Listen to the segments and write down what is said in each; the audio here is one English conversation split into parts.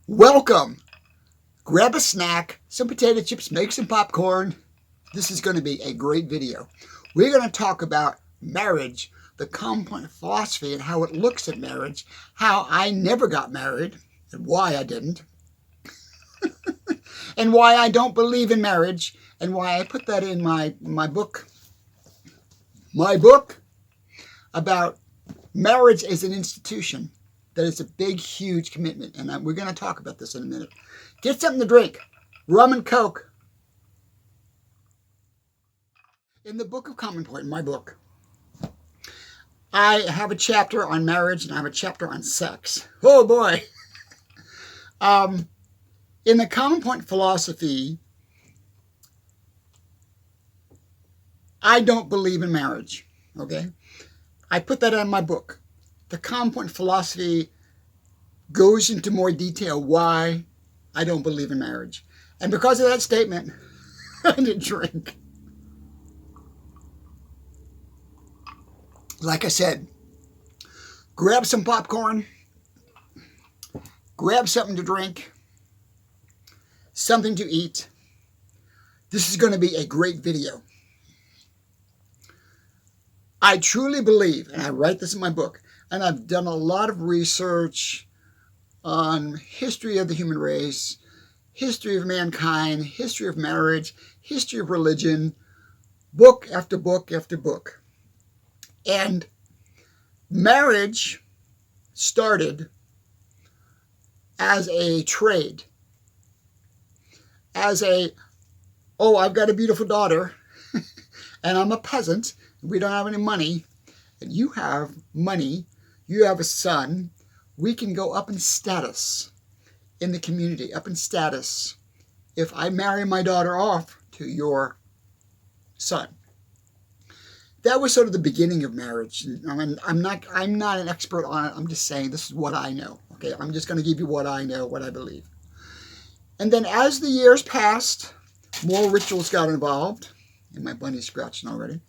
Welcome. Grab a snack, some potato chips, make some popcorn. This is going to be a great video. We're going to talk about marriage, the common point philosophy and how it looks at marriage, how I never got married and why I didn't, and why I don't believe in marriage, and why I put that in my book. My book about marriage as an institution. That is a big, huge commitment, and we're going to talk about this in a minute. Get something to drink. Rum and Coke. In the Book of Common Point, in my book, I have a chapter on marriage and I have a chapter on sex. Oh boy. In the Common Point philosophy, I don't believe in marriage, okay? I put that in my book. The Common Point philosophy goes into more detail why I don't believe in marriage. And because of that statement, I didn't drink. Like I said, grab some popcorn, grab something to drink, something to eat. This is going to be a great video. I truly believe, and I write this in my book, and I've done a lot of research on history of the human race, history of mankind, history of marriage, history of religion, book after book after book. And marriage started as a trade, as I've got a beautiful daughter, and I'm a peasant, we don't have any money, and you have money, you have a son, we can go up in status in the community, up in status, if I marry my daughter off to your son. That was sort of the beginning of marriage. I mean, I'm not an expert on it. I'm just saying this is what I know. Okay, I'm just going to give you what I know, what I believe. And then as the years passed, more rituals got involved. And my bunny's scratching already.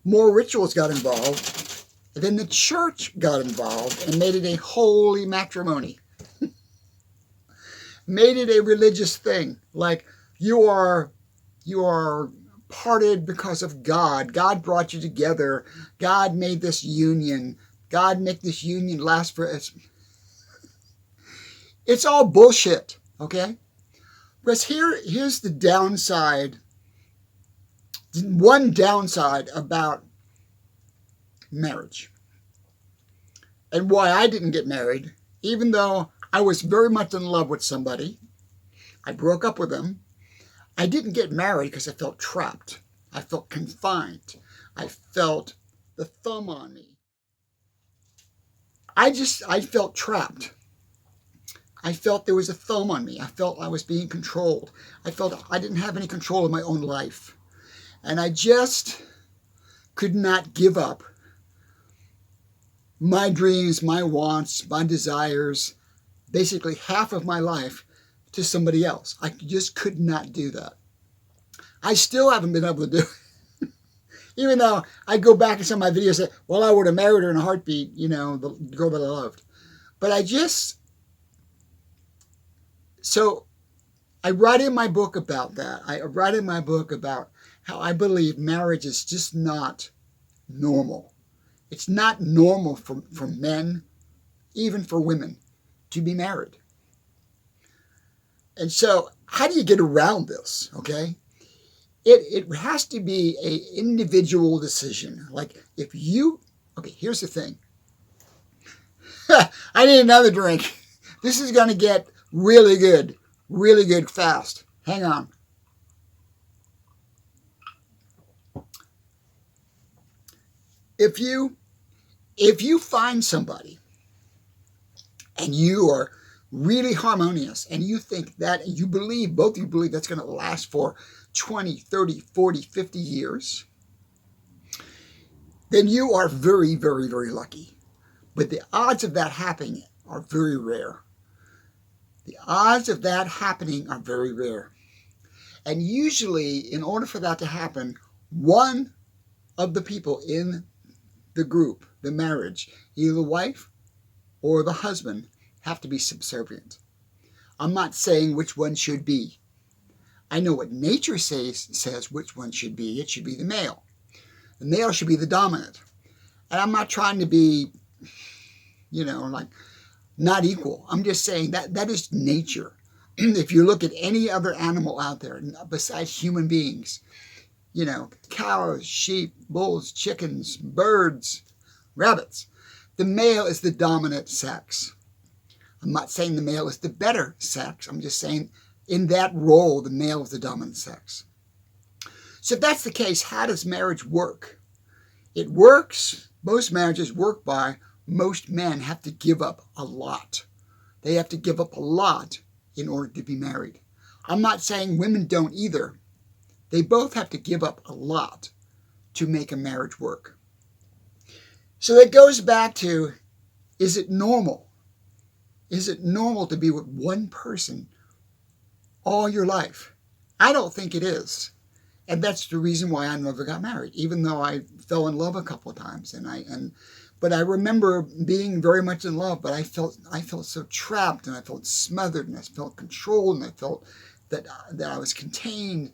More rituals got involved. And then the church got involved and made it a holy matrimony. Made it a religious thing. Like you are parted because of God. God brought you together. God made this union. God make this union last for us. It's all bullshit, okay? Because here's the downside. One downside about marriage. And why I didn't get married, even though I was very much in love with somebody. I broke up with them. I didn't get married because I felt trapped. I felt confined. I felt the thumb on me. I felt trapped. I felt there was a thumb on me. I felt I was being controlled. I felt I didn't have any control of my own life. And I just could not give up my dreams, my wants, my desires, basically half of my life to somebody else. I just could not do that. I still haven't been able to do it. Even though I go back in some of my videos and say, well, I would have married her in a heartbeat, you know, the girl that I loved. But so I write in my book about that. I write in my book about how I believe marriage is just not normal. It's not normal for men, even for women, to be married. And so how do you get around this, okay? It has to be an individual decision. Like if you, okay, here's the thing. I need another drink. This is going to get really good fast. Hang on. If you find somebody and you are really harmonious and you think that, and you believe, both of you believe that's going to last for 20, 30, 40, 50 years, then you are very, very, very lucky. But the odds of that happening are very rare. The odds of that happening are very rare. And usually, in order for that to happen, one of the people in the group, the marriage, either the wife or the husband, have to be subservient. I'm not saying which one should be. I know what nature says which one should be. It should be the male. The male should be the dominant. And I'm not trying to be, like not equal. I'm just saying that is nature. If you look at any other animal out there besides human beings, cows, sheep, bulls, chickens, birds, rabbits, the male is the dominant sex. I'm not saying the male is the better sex. I'm just saying in that role, the male is the dominant sex. So if that's the case, how does marriage work? It works, most marriages work by most men have to give up a lot. They have to give up a lot in order to be married. I'm not saying women don't either. They both have to give up a lot to make a marriage work. So that goes back to, is it normal? Is it normal to be with one person all your life? I don't think it is. And that's the reason why I never got married, even though I fell in love a couple of times. But I remember being very much in love, but I felt so trapped, and I felt smothered, and I felt controlled, and I felt that I was contained.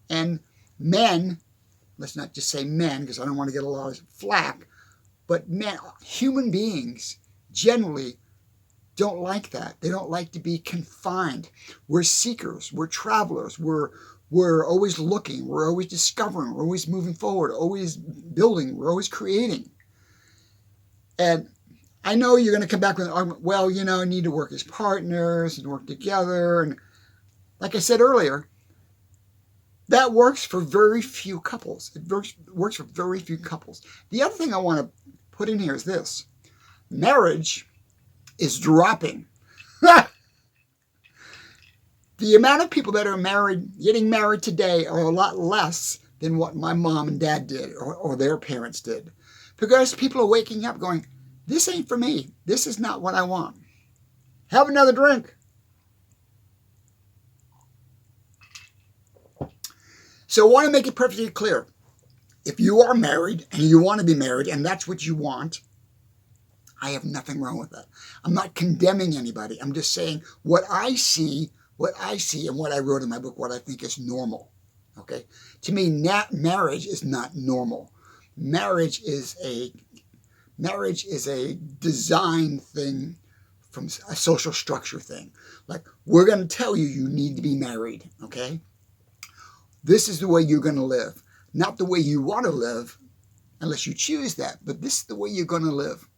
And men, let's not just say men, because I don't want to get a lot of flack, but men, human beings generally don't like that. They don't like to be confined. We're seekers. We're travelers. We're always looking. We're always discovering. We're always moving forward, always building. We're always creating. And I know you're going to come back with an argument, well, I need to work as partners and work together. And like I said earlier, that works for very few couples. It works for very few couples. The other thing I want to put in here is this. Marriage is dropping. The amount of people that are getting married today are a lot less than what my mom and dad did or their parents did. Because people are waking up going, this ain't for me. This is not what I want. Have another drink. So I want to make it perfectly clear. If you are married and you want to be married and that's what you want, I have nothing wrong with that. I'm not condemning anybody. I'm just saying what I see and what I wrote in my book, what I think is normal. Okay? To me, marriage is not normal. Marriage is a design thing, from a social structure thing. Like, we're going to tell you need to be married, okay? This is the way you're going to live. Not the way you want to live, unless you choose that, but this is the way you're going to live.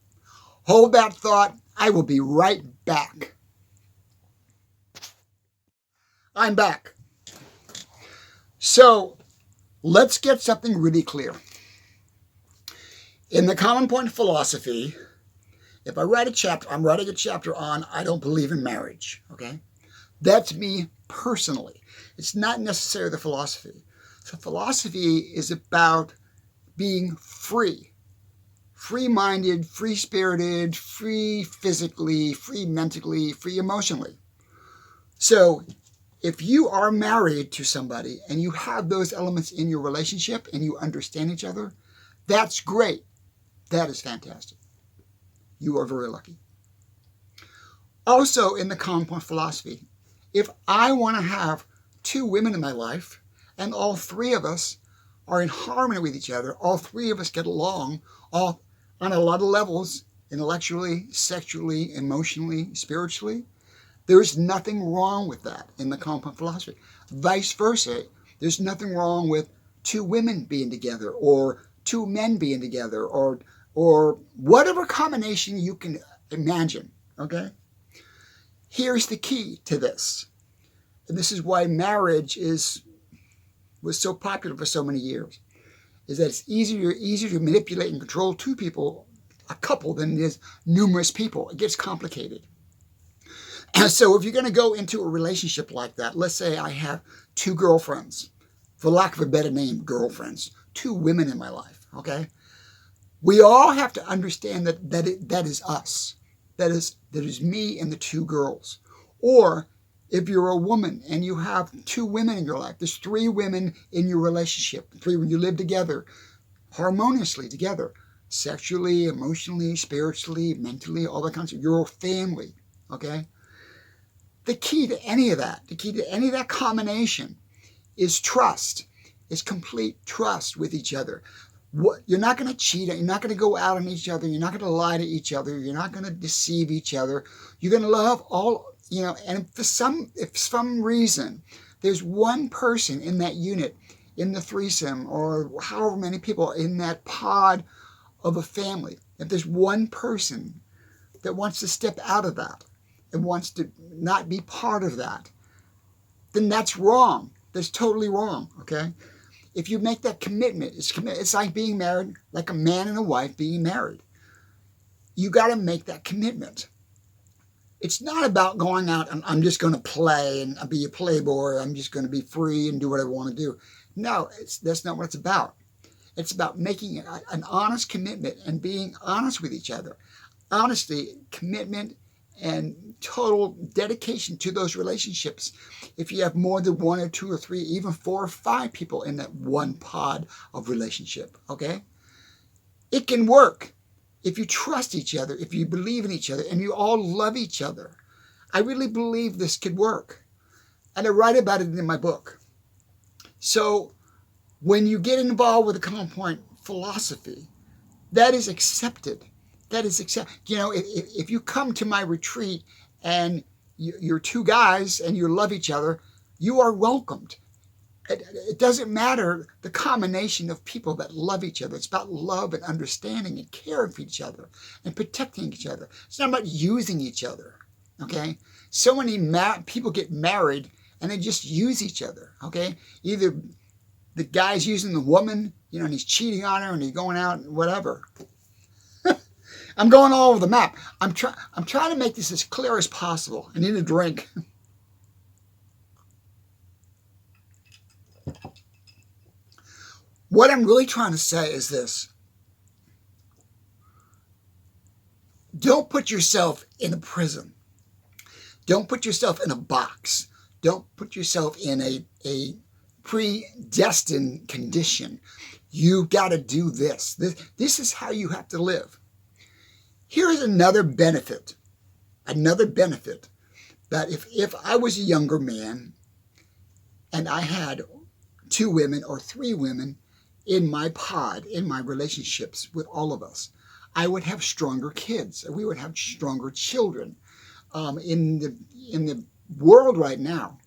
Hold that thought. I will be right back. I'm back. So, let's get something really clear. In the Common Point philosophy, if I write a chapter, I'm writing a chapter on I don't believe in marriage, okay? That's me personally. It's not necessarily the philosophy. So philosophy is about being free. Free-minded, free-spirited, free physically, free mentally, free emotionally. So if you are married to somebody and you have those elements in your relationship and you understand each other, that's great. That is fantastic. You are very lucky. Also, in the Common Point philosophy, if I want to have two women in my life and all three of us are in harmony with each other, all three of us get along, all on a lot of levels, intellectually, sexually, emotionally, spiritually, there's nothing wrong with that in the Common Point philosophy. Vice versa, there's nothing wrong with two women being together or two men being together or whatever combination you can imagine, okay? Here's the key to this. And this is why marriage was so popular for so many years, is that it's easier to manipulate and control two people, a couple, than it is numerous people. It gets complicated. And so if you're going to go into a relationship like that, let's say I have two girlfriends, for lack of a better name, girlfriends, two women in my life, okay? We all have to understand that is us. That is me and the two girls. Or if you're a woman and you have two women in your life, there's three women in your relationship, three when you live together, harmoniously together, sexually, emotionally, spiritually, mentally, all that kind of stuff. You're a family, okay? The key to any of that, combination is trust, is complete trust with each other. You're not going to cheat. You're not going to go out on each other. You're not going to lie to each other. You're not going to deceive each other. You're going to love all, and if for some reason there's one person in that unit, in the threesome, or however many people in that pod of a family, if there's one person that wants to step out of that and wants to not be part of that, then that's wrong. That's totally wrong, okay? If you make that commitment, it's like being married, like a man and a wife being married. You got to make that commitment. It's not about going out and I'm just going to play and be a playboy. I'm just going to be free and do what I want to do. No, that's not what it's about. It's about making an honest commitment and being honest with each other. Honesty, commitment, and total dedication to those relationships. If you have more than one or two or three, even 4 or 5 people in that one pod of relationship, okay? It can work if you trust each other, if you believe in each other, and you all love each other. I really believe this could work. And I write about it in my book. So when you get involved with the common point philosophy, that is accepted. That is accepted. If you come to my retreat and you're 2 guys and you love each other, you are welcomed. It doesn't matter the combination of people that love each other. It's about love and understanding and caring for each other and protecting each other. It's not about using each other, okay? So many people get married and they just use each other, okay? Either the guy's using the woman, and he's cheating on her and he's going out and whatever. I'm going all over the map. I'm trying to make this as clear as possible. I need a drink. What I'm really trying to say is this. Don't put yourself in a prison. Don't put yourself in a box. Don't put yourself in a predestined condition. You got to do this. This is how you have to live. Here's another benefit. That if I was a younger man and I had 2 women or 3 women in my pod, in my relationships with all of us, I would have stronger kids. We would have stronger children. In the world right now,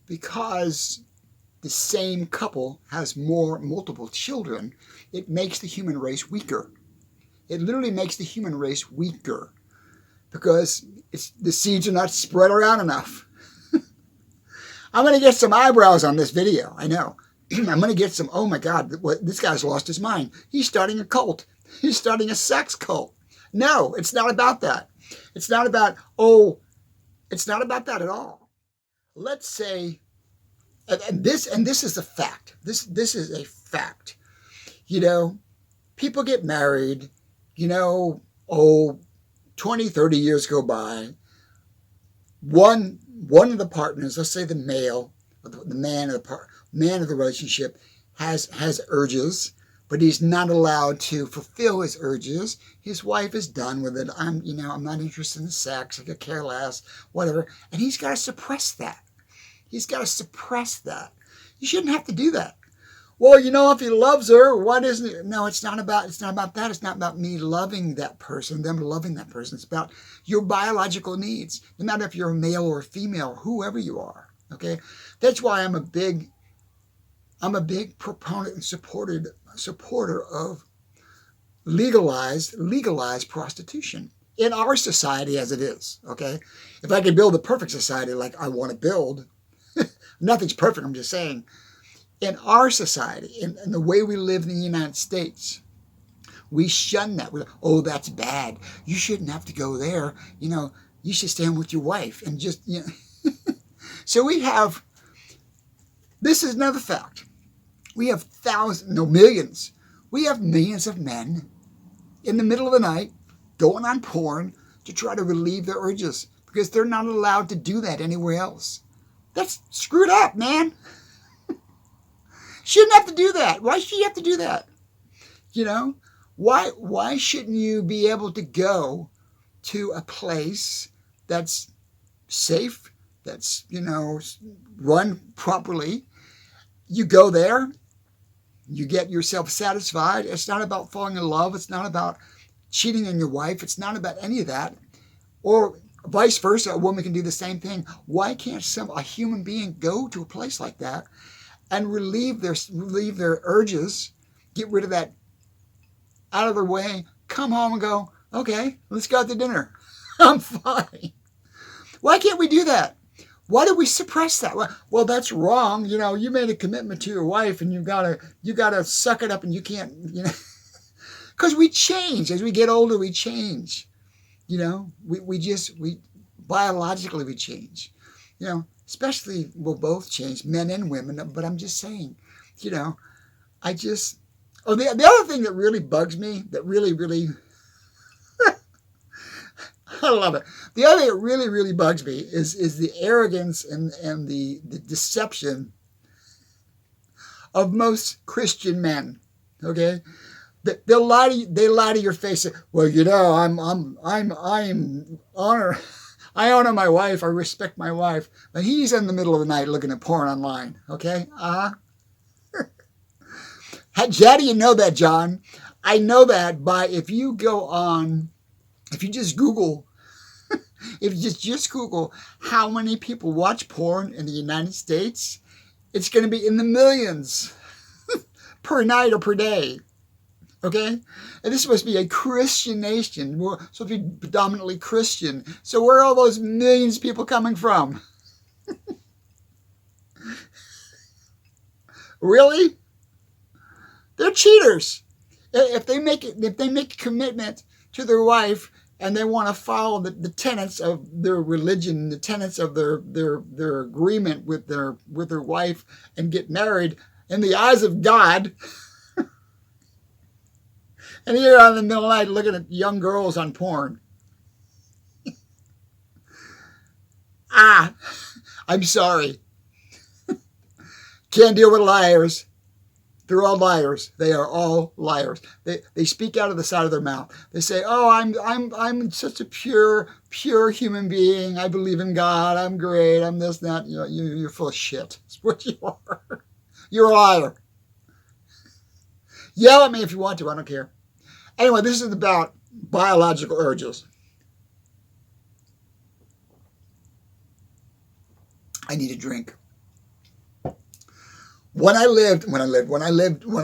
because the same couple has multiple children, it makes the human race weaker. It literally makes the human race weaker because the seeds are not spread around enough. I'm going to get some eyebrows on this video. I know. I'm going to get some, oh my God, this guy's lost his mind. He's starting a cult. He's starting a sex cult. No, it's not about that. It's not about that at all. Let's say, and this is a fact. This is a fact. People get married, 20, 30 years go by. One of the partners, let's say the male, the man of the relationship, has urges, but he's not allowed to fulfill his urges. His wife is done with it. I'm not interested in sex. I could care less, whatever. And he's got to suppress that. You shouldn't have to do that. Well, if he loves her, what isn't it? No, it's not about that. It's not about me loving that person, them loving that person. It's about your biological needs, no matter if you're a male or a female, whoever you are. Okay? That's why I'm a big proponent and supporter of legalized prostitution in our society as it is. Okay? If I could build a perfect society like I want to build, nothing's perfect, I'm just saying. In our society, in the way we live in the United States, we shun that. That's bad. You shouldn't have to go there. You should stand with your wife and just, So this is another fact. We have millions. We have millions of men in the middle of the night going on porn to try to relieve their urges because they're not allowed to do that anywhere else. That's screwed up, man. Shouldn't have to do that. Why should you have to do that? Why shouldn't you be able to go to a place that's safe, that's, run properly. You go there, you get yourself satisfied. It's not about falling in love. It's not about cheating on your wife. It's not about any of that. Or vice versa, a woman can do the same thing. Why can't a human being go to a place like that and relieve their urges, get rid of that out of their way, come home and go, okay, let's go out to dinner. I'm fine. Why can't we do that? Why do we suppress that? Well, that's wrong. You made a commitment to your wife, and you gotta suck it up, and you can't, because we change as we get older. We change. We biologically we change. Especially we'll both change, men and women. But I'm just saying, I just. Oh, the other thing that really bugs me, that really I love it. The other thing that really bugs me is the arrogance and the deception of most Christian men. Okay, they'll lie to you, they lie to your face. Well, I honor my wife. I respect my wife, but he's in the middle of the night looking at porn online. Okay, How do you know that, John? I know that if you just Google. If you just Google how many people watch porn in the United States, it's going to be in the millions per night or per day. Okay? And this must be a Christian nation. We're supposed to be predominantly Christian. So where are all those millions of people coming from? Really? They're cheaters. If they make a commitment to their wife, and they want to follow the tenets of their religion, the tenets of their agreement with their wife, and get married in the eyes of God. And you're out in the middle of the night looking at young girls on porn. I'm sorry. Can't deal with liars. They're all liars. They are all liars. They speak out of the side of their mouth. They say, "Oh, I'm such a pure human being. I believe in God. I'm great. I'm this, that." You're full of shit. That's what you are. You're a liar. Yell at me if you want to. I don't care. Anyway, this is about biological urges. I need a drink. When I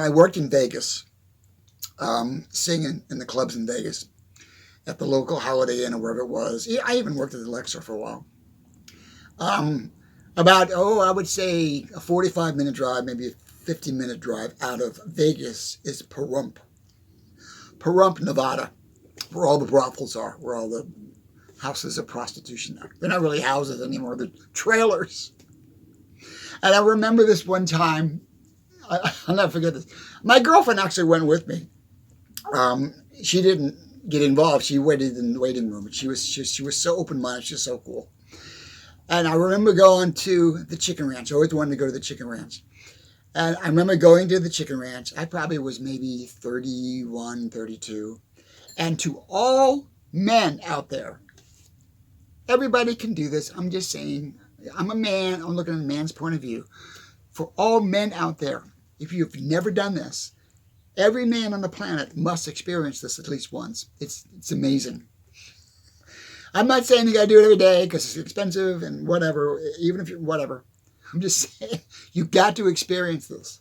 worked in Vegas, singing in the clubs in Vegas, at the local Holiday Inn or wherever it was. I even worked at the Lexer for a while. I would say a 45-minute drive, maybe a 50-minute drive out of Vegas is Pahrump, Nevada, where all the brothels are, where all the houses of prostitution are. They're not really houses anymore, they're trailers. And I remember this one time, I'll never forget this. My girlfriend actually went with me. She didn't get involved. She waited in the waiting room. She was so open-minded. She was so cool. And I remember going to the chicken ranch. I always wanted to go to the chicken ranch. And I remember going to the chicken ranch. I probably was maybe 31, 32. And to all men out there, everybody can do this. I'm just saying, I'm a man. I'm looking at a man's point of view. For all men out there, if you've never done this, every man on the planet must experience this at least once. It's amazing. I'm not saying you got to do it every day because it's expensive and whatever, even if you're whatever. I'm just saying you got to experience this.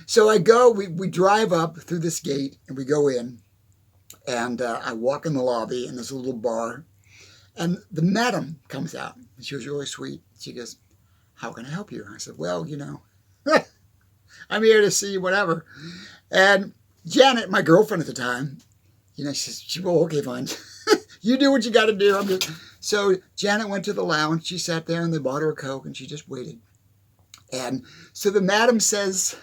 So we drive up through this gate and we go in, and I walk in the lobby and there's a little bar, and the madam comes out. She was really sweet. She goes, "How can I help you?" I said, "Well, I'm here to see whatever." And Janet, my girlfriend at the time, she said, "Well, okay, fine. You do what you got to do." So Janet went to the lounge. She sat there and they bought her a Coke and she just waited. And so the madam says,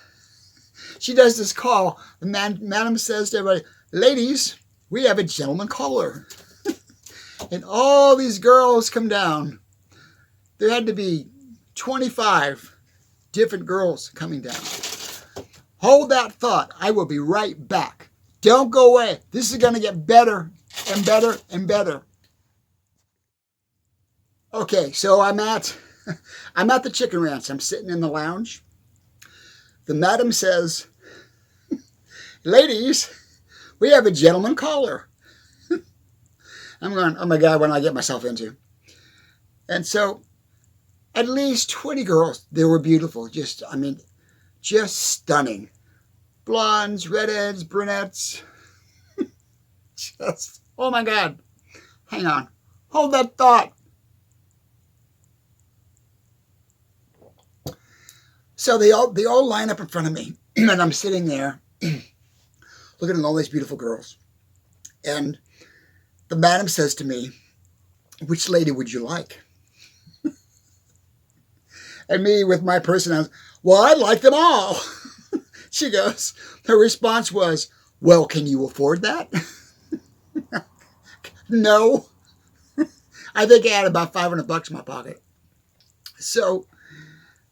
she does this call. The madam says to everybody, "Ladies, we have a gentleman caller." And all these girls come down. There had to be 25 different girls coming down. Hold that thought. I will be right back. Don't go away. This is going to get better and better and better. Okay, so I'm at the chicken ranch. I'm sitting in the lounge. The madam says, "Ladies, we have a gentleman caller." I'm going, oh my God, what did I get myself into? And so at least 20 girls, they were beautiful. Just stunning. Blondes, redheads, brunettes. Just, oh my God. Hang on. Hold that thought. So they all line up in front of me, and I'm sitting there looking at all these beautiful girls. And the madam says to me, "Which lady would you like?" And me, with my personality, "Well, I'd like them all." She goes, her response was, "Well, can you afford that?" No. I think I had about $500 in my pocket. So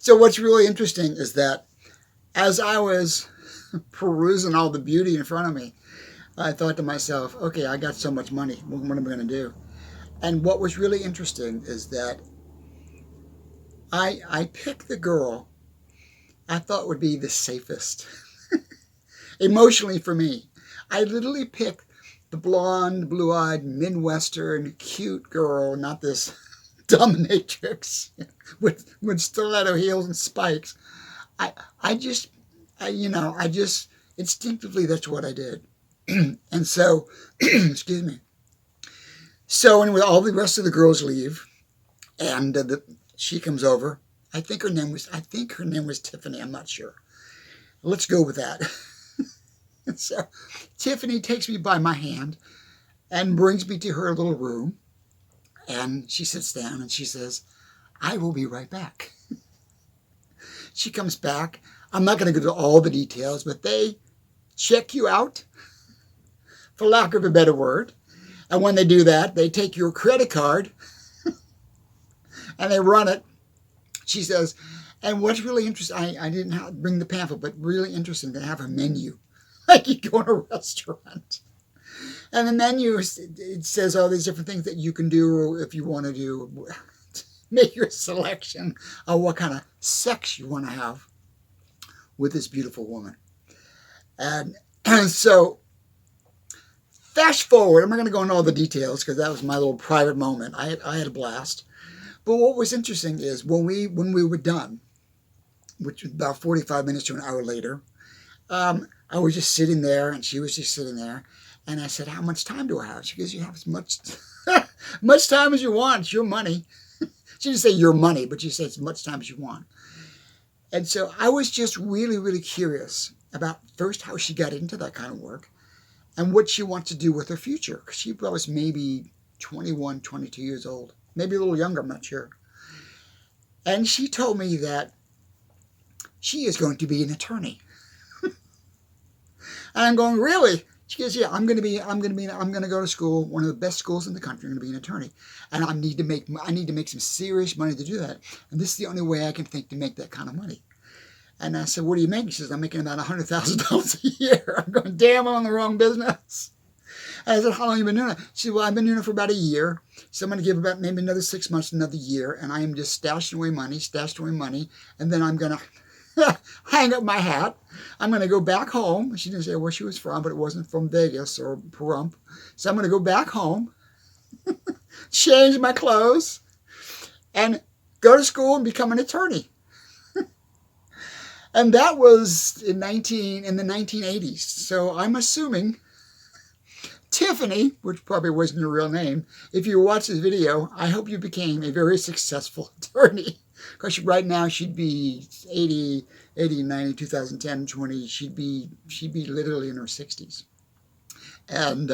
what's really interesting is that as I was perusing all the beauty in front of me, I thought to myself, okay, I got so much money. What am I going to do? And what was really interesting is that I picked the girl I thought would be the safest emotionally for me. I literally picked the blonde, blue-eyed, Midwestern, cute girl, not this dominatrix with stiletto heels and spikes. I just instinctively, that's what I did. And so, excuse me. So anyway, all the rest of the girls leave, and she comes over. I think her name was Tiffany. I'm not sure. Let's go with that. So Tiffany takes me by my hand and brings me to her little room. And she sits down and she says, "I will be right back." She comes back. I'm not going to go into all the details, but they check you out, for lack of a better word. And when they do that, they take your credit card and they run it. She says, and what's really interesting, I didn't bring the pamphlet, but really interesting, they have a menu. Like you go in a restaurant. And the menu, it says all these different things that you can do if you want to do. Make your selection of what kind of sex you want to have with this beautiful woman. And so fast forward, I'm not going to go into all the details because that was my little private moment. I had a blast. But what was interesting is when we were done, which was about 45 minutes to an hour later, I was just sitting there and she was just sitting there. And I said, "How much time do I have?" She goes, "You have as much much time as you want. It's your money." She didn't say your money, but she said as much time as you want. And so I was just really, really curious about first how she got into that kind of work and what she wants to do with her future. Because she was maybe 21, 22 years old, maybe a little younger, I'm not sure. And she told me that she is going to be an attorney. And I'm going, "Really?" She goes, "Yeah, I'm going to go to school, one of the best schools in the country. I'm going to be an attorney, and I need to make some serious money to do that. And this is the only way I can think to make that kind of money." And I said, "What do you make?" She says, "I'm making about $100,000 a year." I'm going, damn, I'm on the wrong business. And I said, "How long have you been doing it?" She said, "Well, I've been doing it for about a year. So I'm going to give about maybe another 6 months, another year, and I am just stashing away money, and then I'm going to hang up my hat. I'm going to go back home." She didn't say where she was from, but it wasn't from Vegas or Pahrump. So I'm going to go back home, change my clothes, and go to school and become an attorney. And that was in the 1980s. So I'm assuming Tiffany, which probably wasn't your real name, if you watch this video, I hope you became a very successful attorney. Because right now she'd be 80, 90, 2010, 20. She'd be literally in her 60s. And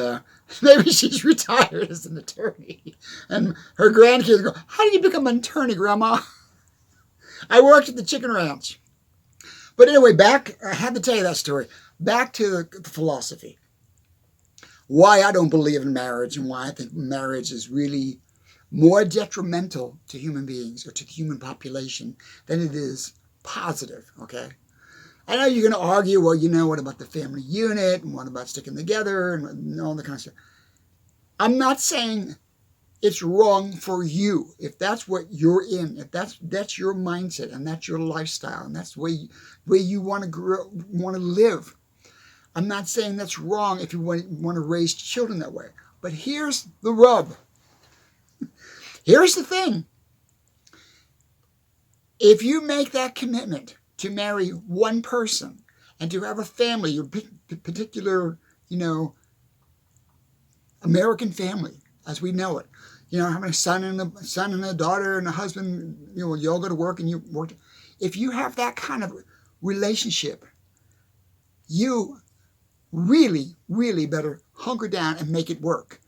maybe she's retired as an attorney. And her grandkids go, "How did you become an attorney, Grandma?" I worked at the chicken ranch. But anyway, I had to tell you that story. Back to the philosophy. Why I don't believe in marriage and why I think marriage is really more detrimental to human beings or to the human population than it is positive, okay? I know you're going to argue, well, what about the family unit and what about sticking together and all that kind of stuff. I'm not saying It's wrong for you. If that's what you're in, if that's your mindset and that's your lifestyle and that's the way you want to live. I'm not saying that's wrong if you want to raise children that way. But here's the rub. Here's the thing. If you make that commitment to marry one person and to have a family, your particular, American family as we know it, having a son and a daughter and a husband, you all go to work and you work. If you have that kind of relationship, you really, really better hunker down and make it work,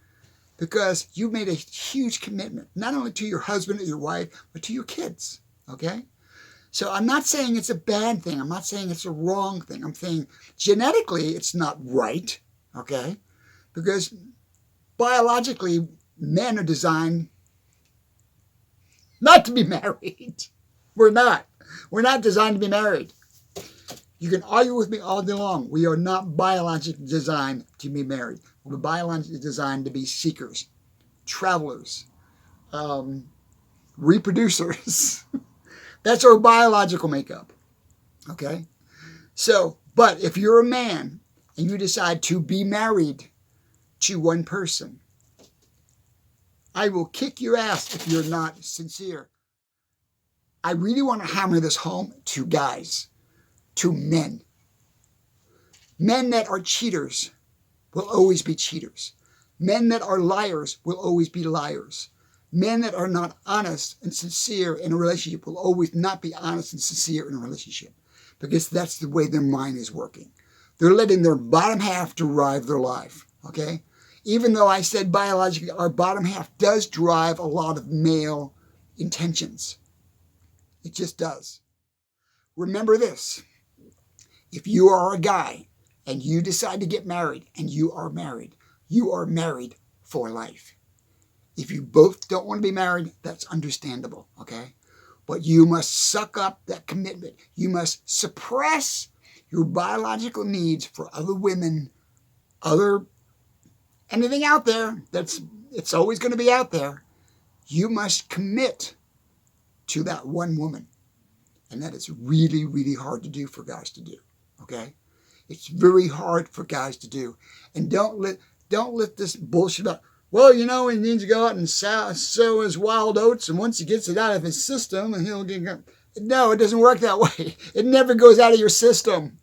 because you made a huge commitment, not only to your husband or your wife, but to your kids, okay? So I'm not saying it's a bad thing. I'm not saying it's a wrong thing. I'm saying genetically it's not right, okay? Because biologically, men are designed not to be married. We're not. We're not designed to be married. You can argue with me all day long. We are not biologically designed to be married. We're biologically designed to be seekers, travelers, reproducers. That's our biological makeup. Okay? So, but if you're a man and you decide to be married to one person, I will kick your ass if you're not sincere. I really want to hammer this home to guys, to men. Men that are cheaters will always be cheaters. Men that are liars will always be liars. Men that are not honest and sincere in a relationship will always not be honest and sincere in a relationship, because that's the way their mind is working. They're letting their bottom half drive their life, okay? Even though I said biologically our bottom half does drive a lot of male intentions. It just does. Remember this. If you are a guy and you decide to get married and you are married for life. If you both don't want to be married, that's understandable, okay? But you must suck up that commitment. You must suppress your biological needs for other women, anything out there. It's always going to be out there. You must commit to that one woman. And that is really, really hard to do for guys to do, okay? It's very hard for guys to do. And don't let this bullshit about, well, he needs to go out and sow his wild oats, and once he gets it out of his system, and he'll get... No, it doesn't work that way. It never goes out of your system.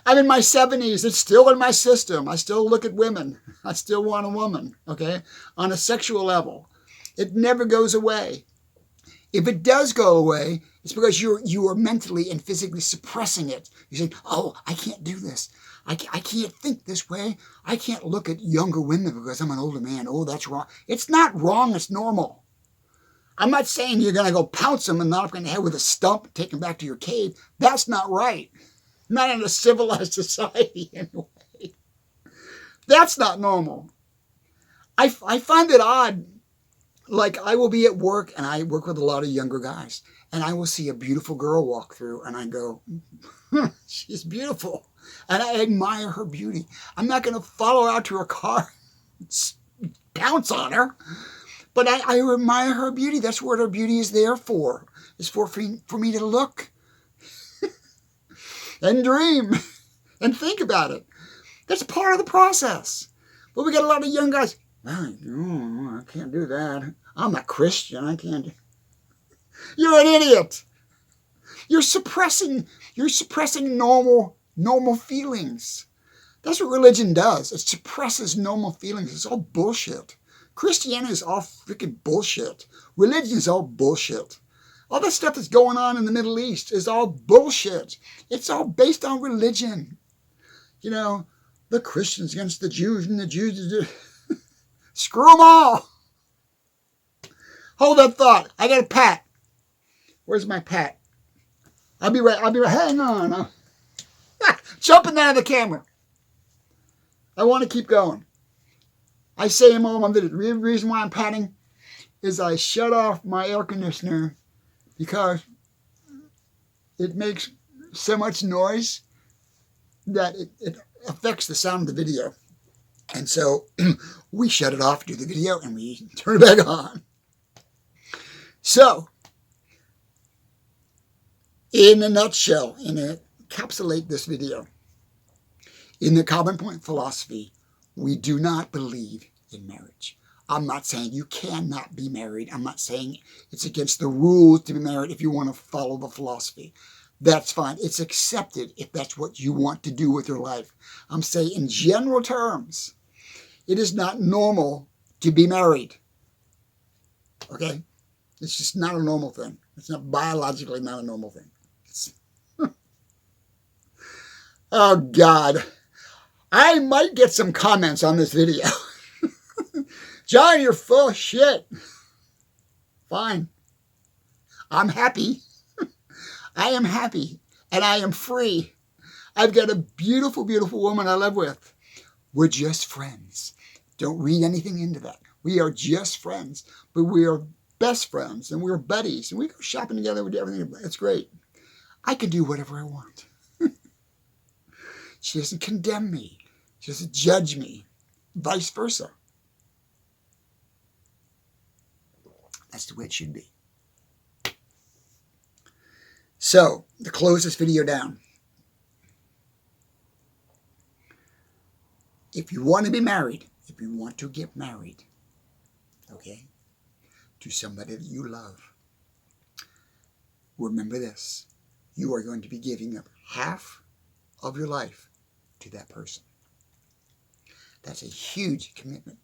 I'm in my 70s. It's still in my system. I still look at women. I still want a woman, okay, on a sexual level. It never goes away. If it does go away, it's because you are mentally and physically suppressing it. You say, oh, I can't do this. I can't think this way. I can't look at younger women because I'm an older man. Oh, that's wrong. It's not wrong. It's normal. I'm not saying you're going to go pounce them and knock them in the head with a stump, take them back to your cave. That's not right. Not in a civilized society anyway. That's not normal. I find it odd. Like, I will be at work, and I work with a lot of younger guys, and I will see a beautiful girl walk through, and I go, she's beautiful. And I admire her beauty. I'm not going to follow her out to her car and pounce on her. But I admire her beauty. That's what her beauty is there for. It's for me to look and dream and think about it. That's part of the process. But we got a lot of young guys, I can't do that. I'm a Christian. I can't do... You're an idiot. You're suppressing normal feelings. That's what religion does. It suppresses normal feelings. It's all bullshit. Christianity is all freaking bullshit. Religion is all bullshit. All that stuff that's going on in the Middle East is all bullshit. It's all based on religion. The Christians against the Jews and the Jews... Screw them all. Hold that thought. I got a pat. Where's my pat? I'll be right. Hang on. Jumping out of the camera. I want to keep going. I say in all my videos, the reason why I'm patting is I shut off my air conditioner because it makes so much noise that it affects the sound of the video. And so we shut it off, do the video, and we turn it back on. So, in a nutshell, encapsulate this video, in the common point philosophy, we do not believe in marriage. I'm not saying you cannot be married. I'm not saying it's against the rules to be married if you want to follow the philosophy. That's fine. It's accepted if that's what you want to do with your life. I'm saying in general terms, it is not normal to be married. Okay? It's just not a normal thing. It's not biologically not a normal thing. Oh, God. I might get some comments on this video. John, you're full of shit. Fine. I'm happy. I am happy. And I am free. I've got a beautiful, beautiful woman I live with. We're just friends. Don't read anything into that. We are just friends. But we are best friends. And we're buddies. And we go shopping together. We do everything. It's great. I can do whatever I want. She doesn't condemn me. She doesn't judge me. Vice versa. That's the way it should be. So, to close this video down, if you want to be married, if you want to get married, okay, to somebody that you love, remember this. You are going to be giving up half of your life to that person. That's a huge commitment.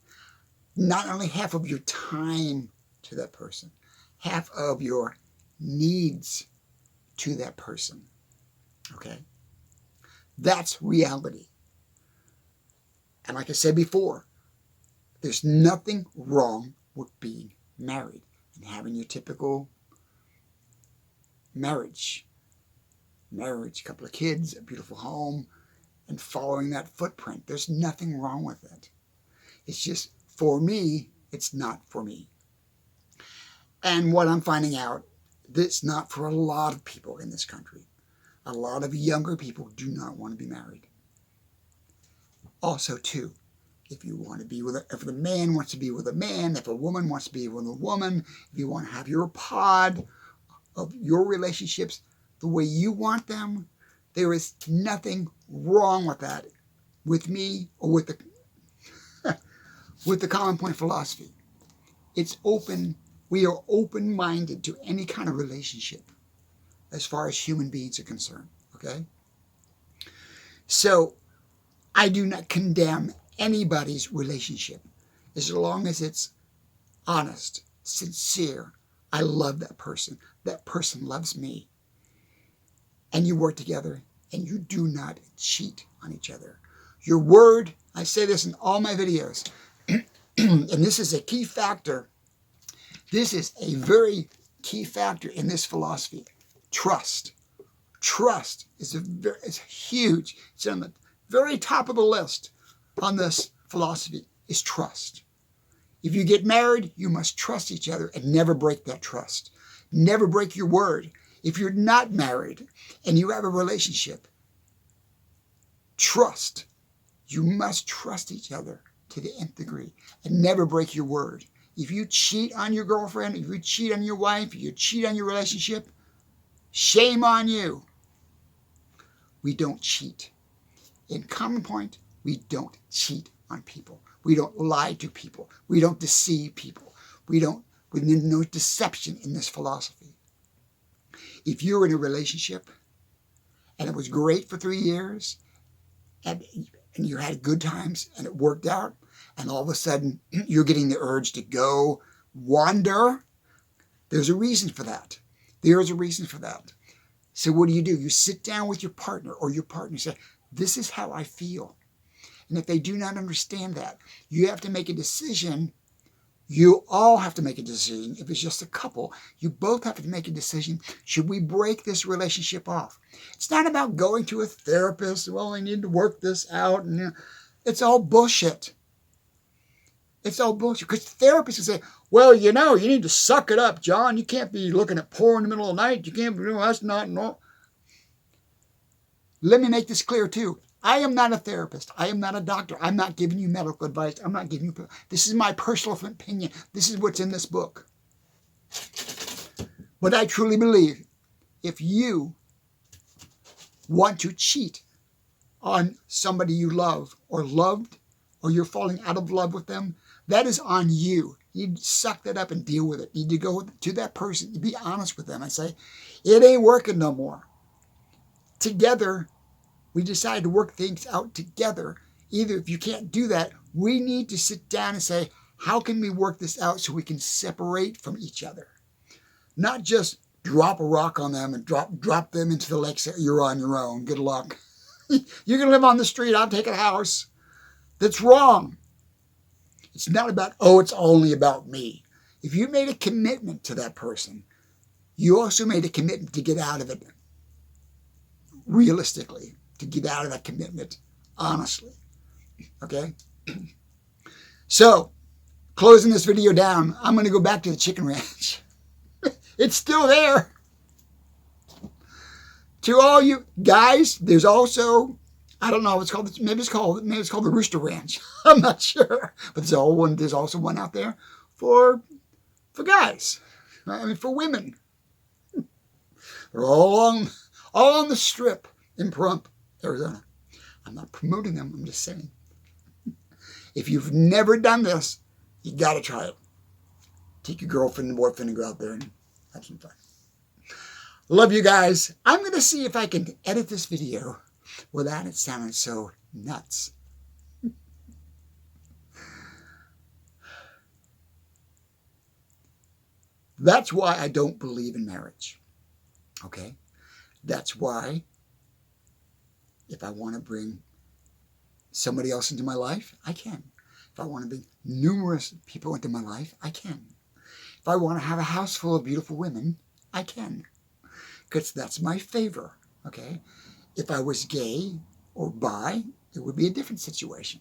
Not only half of your time to that person, half of your needs to that person. Okay? That's reality. And like I said before, there's nothing wrong with being married and having your typical marriage, couple of kids, a beautiful home, and following that footprint. There's nothing wrong with it. It's just, for me, it's not for me. And what I'm finding out, that's not for a lot of people in this country. A lot of younger people do not want to be married. Also, too, if you want to be with if the man wants to be with a man, if a woman wants to be with a woman, if you want to have your pod of your relationships the way you want them, there is nothing wrong with that, with me or with the common point philosophy. It's open. We are open-minded to any kind of relationship as far as human beings are concerned, okay? So I do not condemn anybody's relationship as long as it's honest, sincere. I love that person. That person loves me. And you work together and you do not cheat on each other. Your word, I say this in all my videos, and this is a key factor. This is a very key factor in this philosophy. Trust. Trust is huge. It's on the very top of the list on this philosophy is trust. If you get married, you must trust each other and never break that trust. Never break your word. If you're not married and you have a relationship, trust. You must trust each other to the nth degree and never break your word. If you cheat on your girlfriend, if you cheat on your wife, if you cheat on your relationship, shame on you. We don't cheat. In Common Point, we don't cheat on people. We don't lie to people. We don't deceive people. There's no deception in this philosophy. If you're in a relationship and it was great for 3 years and you had good times and it worked out, and all of a sudden you're getting the urge to go wander, there's a reason for that. There is a reason for that. So what do? You sit down with your partner or your partner and say, this is how I feel. And if they do not understand that, you have to make a decision. You all have to make a decision. If it's just a couple, you both have to make a decision. Should we break this relationship off? It's not about going to a therapist. Well, I need to work this out. And it's all bullshit. It's all bullshit. Because therapists will say, well, you need to suck it up, John. You can't be looking at porn in the middle of the night. You can't be, that's not normal. Let me make this clear, too. I am not a therapist. I am not a doctor. I'm not giving you medical advice. I'm not giving you... This is my personal opinion. This is what's in this book. But I truly believe if you want to cheat on somebody you love or loved, or you're falling out of love with them, that is on you. You need to suck that up and deal with it. You need to go to that person, you be honest with them and say, it ain't working no more. Together, we decide to work things out together. Either if you can't do that, we need to sit down and say, how can we work this out so we can separate from each other? Not just drop a rock on them and drop them into the lake, say, you're on your own, good luck. You're going to live on the street, I'll take a house. That's wrong. It's not about, oh, it's only about me. If you made a commitment to that person, you also made a commitment to get out of it realistically, to get out of that commitment honestly. Okay? So, closing this video down, I'm going to go back to the chicken ranch. It's still there. To all you guys, there's also, I don't know, maybe it's called the Rooster Ranch. I'm not sure, but there's also one out there for guys. I mean, for women. They're all on the strip in Pahrump, Arizona. I'm not promoting them. I'm just saying. If you've never done this, you got to try it. Take your girlfriend and boyfriend and go out there and have some fun. Love you guys. I'm going to see if I can edit this video without it sounding so nuts. That's why I don't believe in marriage. Okay? That's why if I want to bring somebody else into my life, I can. If I want to bring numerous people into my life, I can. If I want to have a house full of beautiful women, I can. Because that's my favor, okay? If I was gay or bi, it would be a different situation.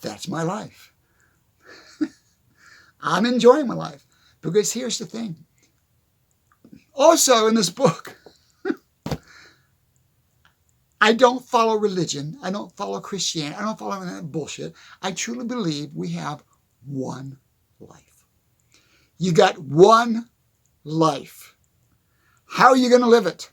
That's my life. I'm enjoying my life. Because here's the thing. Also in this book, I don't follow religion. I don't follow Christianity. I don't follow any of that bullshit. I truly believe we have one life. You got one life. How are you going to live it?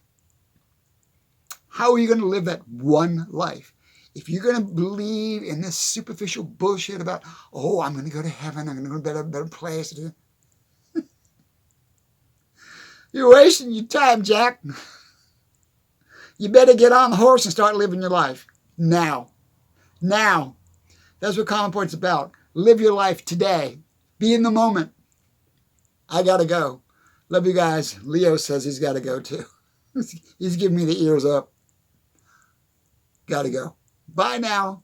How are you going to live that one life? If you're going to believe in this superficial bullshit about, oh, I'm going to go to heaven, I'm going to go to a better place. You're wasting your time, Jack. You better get on the horse and start living your life. Now. Now. That's what Common Point's about. Live your life today. Be in the moment. I got to go. Love you guys. Leo says he's got to go too. He's giving me the ears up. Got to go. Bye now.